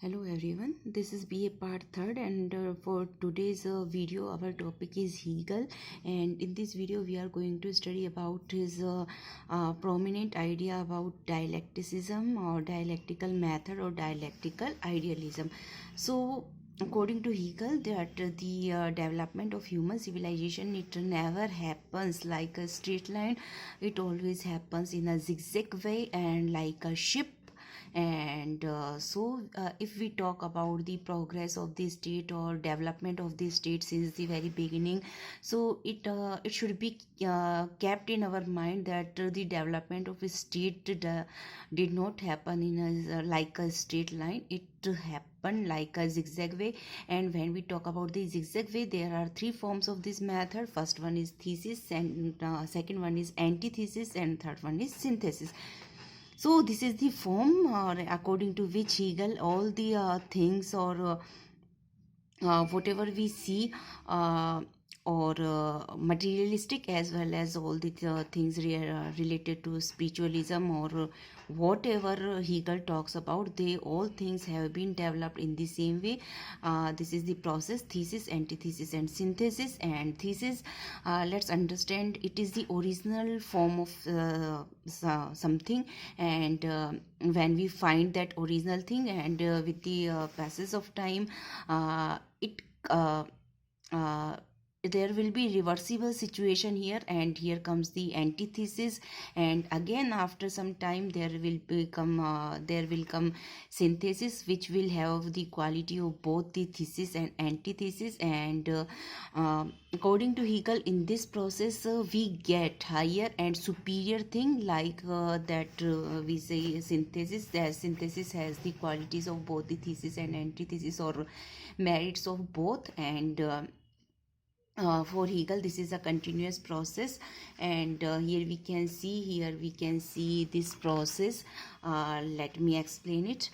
Hello everyone, this is BA part 3rd and for today's video our topic is Hegel, and in this video we are going to study about his prominent idea about dialecticism or dialectical method or dialectical idealism. So according to Hegel, that the development of human civilization, it never happens like a straight line. It always happens in a zigzag way and like a ship. And if we talk about the progress of the state or development of the state since the very beginning, so it should be kept in our mind that the development of a state did not happen in like a straight line. It happened like a zigzag way. And when we talk about the zigzag way, there are three forms of this method. First one is thesis, and second one is antithesis, and third one is synthesis. So this is the form according to which Hegel all the things or whatever we see or materialistic, as well as all the things related to spiritualism or whatever Hegel talks about, they all things have been developed in the same way. This is the process: thesis, antithesis, and synthesis. And thesis, let's understand, it is the original form of something, and when we find that original thing, and with the passage of time, it there will be reversible situation here, and here comes the antithesis. And again after some time there will come synthesis, which will have the quality of both the thesis and antithesis. And according to Hegel, in this process we get higher and superior thing, like that we say synthesis. That synthesis has the qualities of both the thesis and antithesis, or merits of both. And for Hegel, this is a continuous process. And here we can see this process. Let me explain it.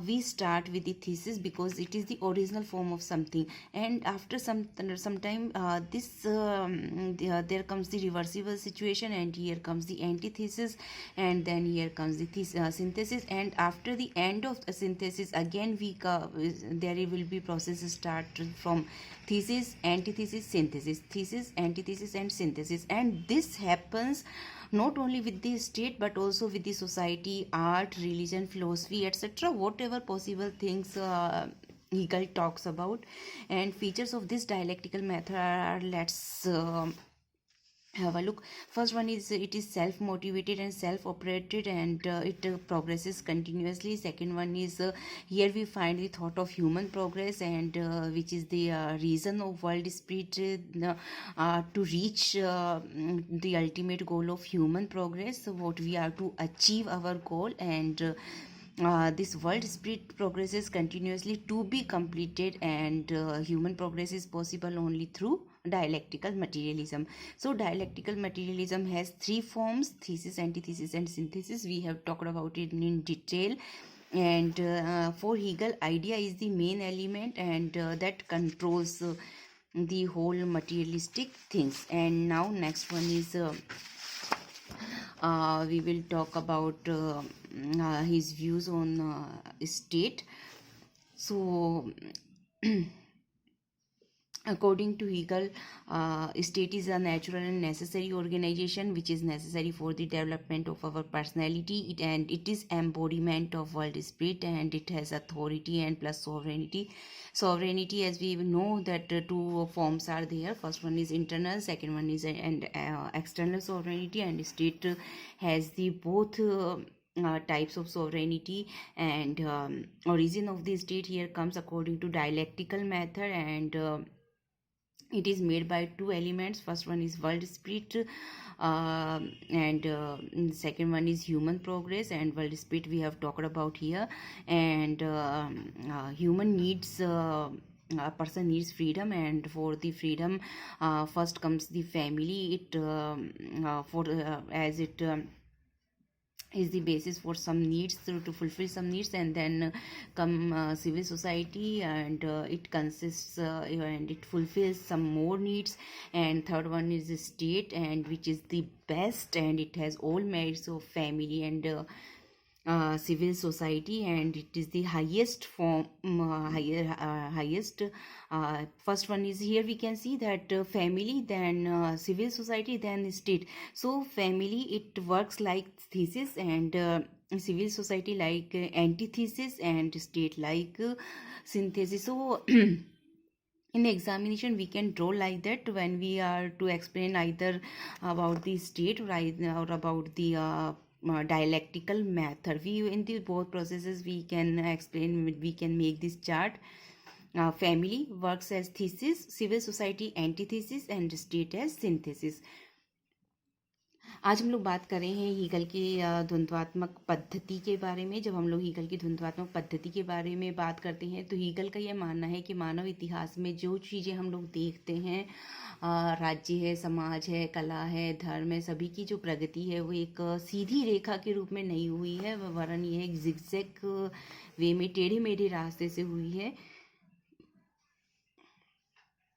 We start with the thesis because it is the original form of something, and after some time there comes the reversible situation, and here comes the antithesis, and then here comes the synthesis. And after the end of the synthesis, again there will be processes start from thesis, antithesis, synthesis, thesis, antithesis, and synthesis. And this happens not only with the state but also with the society, art, religion, philosophy, etc. Whatever possible things Hegel talks about. And features of this dialectical method are, let's have a look. First one is, it is self motivated and self operated, and it progresses continuously. Second one is, here we find the thought of human progress, and which is the reason of world spirit to reach the ultimate goal of human progress. So what we are to achieve our goal, and this world spirit progresses continuously to be completed, and human progress is possible only through dialectical materialism. So dialectical materialism has three forms: thesis, antithesis, and synthesis. We have talked about it in detail. And for Hegel, idea is the main element, and that controls the whole materialistic things. And now next one is, we will talk about his views on state. So according to Hegel, state is a natural and necessary organization which is necessary for the development of our personality, and it is embodiment of world spirit, and it has authority and plus sovereignty. Sovereignty, as we know, that two forms are there. First one is internal, second one is external sovereignty. And state has the both types of sovereignty. And origin of the state here comes according to dialectical method, and it is made by two elements. First one is world spirit, and second one is human progress. And world spirit we have talked about here. And human needs, a person needs freedom, and for the freedom, first comes the family. It for as it is the basis for some needs, to fulfill some needs. And then come civil society, and it consists and it fulfills some more needs. And third one is the state, and which is the best, and it has all merits of family. And civil society, and it is the highest form, highest. First one is, here we can see that family, then civil society, then state. So family, it works like thesis, and civil society like antithesis, and state like synthesis. So in the examination we can draw like that when we are to explain either about the state or about the dialectical method. We, in the both processes, we can explain, we can make this chart. Family works as thesis, civil society antithesis, and state as synthesis. आज हम लोग बात कर रहे हैं Hegel की द्वंद्वात्मक पद्धति के बारे में। जब हम लोग हीगल की द्वंद्वात्मक पद्धति के बारे में बात करते हैं तो हीगल का यह मानना है कि मानव इतिहास में जो चीज़ें हम लोग देखते हैं, राज्य है, समाज है, कला है, धर्म है, सभी की जो प्रगति है वो एक सीधी रेखा के रूप में नहीं हुई है, वरन ये एक जिगजैग वे में, टेढ़े मेढ़े रास्ते से हुई है,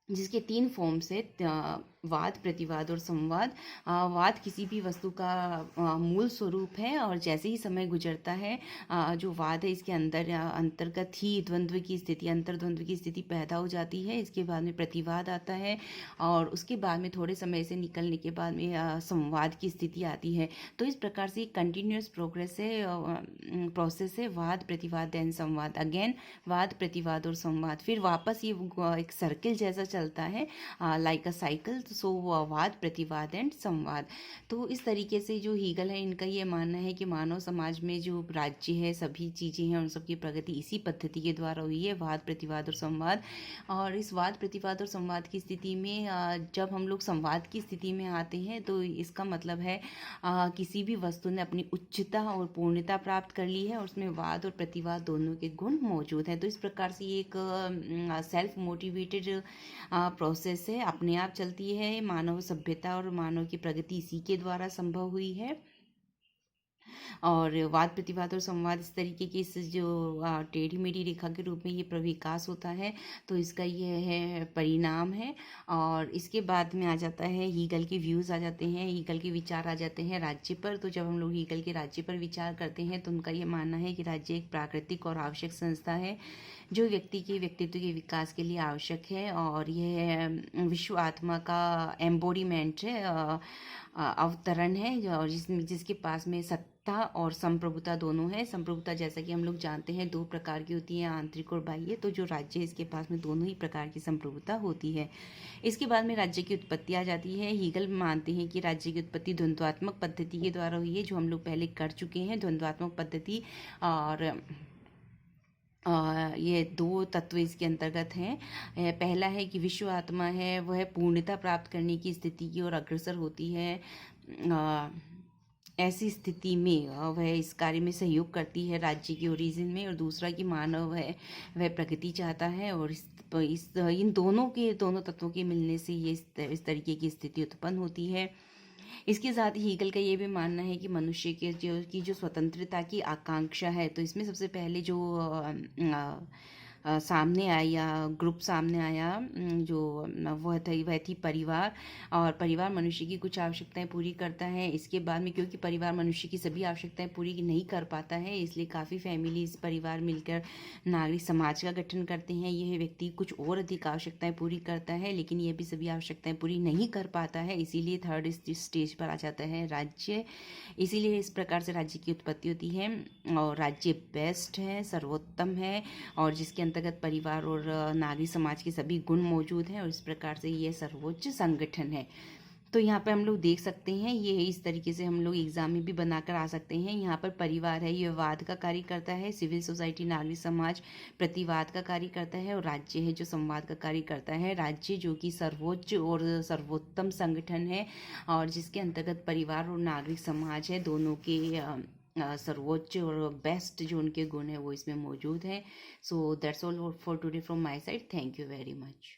जिसके 3 फॉर्म्स है, वाद, प्रतिवाद और संवाद। वाद किसी भी वस्तु का मूल स्वरूप है, और जैसे ही समय गुजरता है जो वाद है इसके अंतर्गत ही द्वंद्व की स्थिति, अंतर्द्वंद्व की स्थिति पैदा हो जाती है। इसके बाद में प्रतिवाद आता है, और उसके बाद में थोड़े समय से निकलने के बाद में संवाद की स्थिति आती है। तो इस प्रकार से कंटिन्यूस प्रोसेस है, वाद, प्रतिवाद, देन संवाद, अगेन वाद, प्रतिवाद और संवाद, फिर वापस ये एक सर्किल जैसा चलता है, लाइक अ साइकिल। सो वाद, प्रतिवाद एंड संवाद। तो इस तरीके से जो हीगल है, इनका ये मानना है कि मानव समाज में जो राज्य है, सभी चीज़ें हैं, उन सबकी प्रगति इसी पद्धति के द्वारा हुई है, वाद, प्रतिवाद और संवाद। और इस वाद, प्रतिवाद और संवाद की स्थिति में जब हम लोग संवाद की स्थिति में आते हैं तो इसका मतलब है किसी भी वस्तु ने अपनी उच्चता और पूर्णता प्राप्त कर ली है, और उसमें वाद और प्रतिवाद दोनों के गुण मौजूद हैं। तो इस प्रकार से ये एक सेल्फ मोटिवेटेड प्रोसेस है, अपने आप चलती है। मानव सभ्यता और मानव की प्रगति इसी के द्वारा संभव हुई है। और वाद, प्रतिवाद और संवाद इस तरीके की इस जो टेढ़ी मेढ़ी रेखा के रूप में ये प्रविकास होता है, तो इसका ये है परिणाम है। और इसके बाद में आ जाता है हीगल के व्यूज़ आ जाते हैं, हीगल के विचार आ जाते हैं राज्य पर। तो जब हम लोग हीगल के राज्य पर विचार करते हैं तो उनका ये मानना है कि राज्य एक प्राकृतिक और आवश्यक संस्था है जो व्यक्ति के व्यक्तित्व के विकास के लिए आवश्यक है, और यह विश्व आत्मा का एम्बोडीमेंट है, अवतरण है, और जिसके पास में सत्ता और संप्रभुता दोनों है। संप्रभुता जैसा कि हम लोग जानते हैं 2 प्रकार की होती है, आंतरिक और बाह्य। तो जो राज्य है इसके पास में दोनों ही प्रकार की संप्रभुता होती है। इसके बाद में राज्य की उत्पत्ति आ जाती है। हीगल मानते हैं कि राज्य की उत्पत्ति द्वंद्वात्मक पद्धति के द्वारा हुई है, जो हम लोग पहले कर चुके हैं, द्वंद्वात्मक पद्धति। और ये 2 तत्व इसके अंतर्गत हैं। पहला है कि विश्व आत्मा है वह पूर्णता प्राप्त करने की स्थिति की ओर अग्रसर होती है। ऐसी स्थिति में वह इस कार्य में सहयोग करती है राज्य की ओरिजिन में। और दूसरा कि मानव है वह प्रगति चाहता है, और इन दोनों तत्वों के मिलने से ये इस तरीके की स्थिति उत्पन्न होती है। इसके साथ ही हीगल का ये भी मानना है कि मनुष्य के जो स्वतंत्रता की आकांक्षा है, तो इसमें सबसे पहले जो सामने आया, ग्रुप सामने आया, जो वह थी परिवार। और परिवार मनुष्य की कुछ आवश्यकताएं पूरी करता है। इसके बाद में क्योंकि परिवार मनुष्य की सभी आवश्यकताएं पूरी नहीं कर पाता है, इसलिए काफ़ी फैमिलीज, परिवार मिलकर नागरिक समाज का गठन करते हैं। यह व्यक्ति कुछ और अधिक आवश्यकताएं पूरी करता है, लेकिन यह भी सभी आवश्यकताएं पूरी नहीं कर पाता है, इसीलिए थर्ड स्टेज पर आ जाता है राज्य। इसीलिए इस प्रकार से राज्य की उत्पत्ति होती है। और राज्य बेस्ट है, सर्वोत्तम है, और जिसके अंतर्गत परिवार और नागरिक समाज के सभी गुण मौजूद हैं, और इस प्रकार से ये सर्वोच्च संगठन है। तो यहाँ पर हम लोग देख सकते हैं, ये इस तरीके से हम लोग एग्जाम में भी बनाकर आ सकते हैं। यहाँ पर परिवार है, ये वाद का कार्य करता है, सिविल सोसाइटी, नागरिक समाज प्रतिवाद का कार्य करता है, और राज्य है जो संवाद का कार्य करता है। राज्य जो कि सर्वोच्च और सर्वोत्तम संगठन है, और जिसके अंतर्गत परिवार और नागरिक समाज है, दोनों के सर्वोच्च और बेस्ट जो उनके गुण है वो इसमें मौजूद है। So that's all for today from my side. Thank you very much.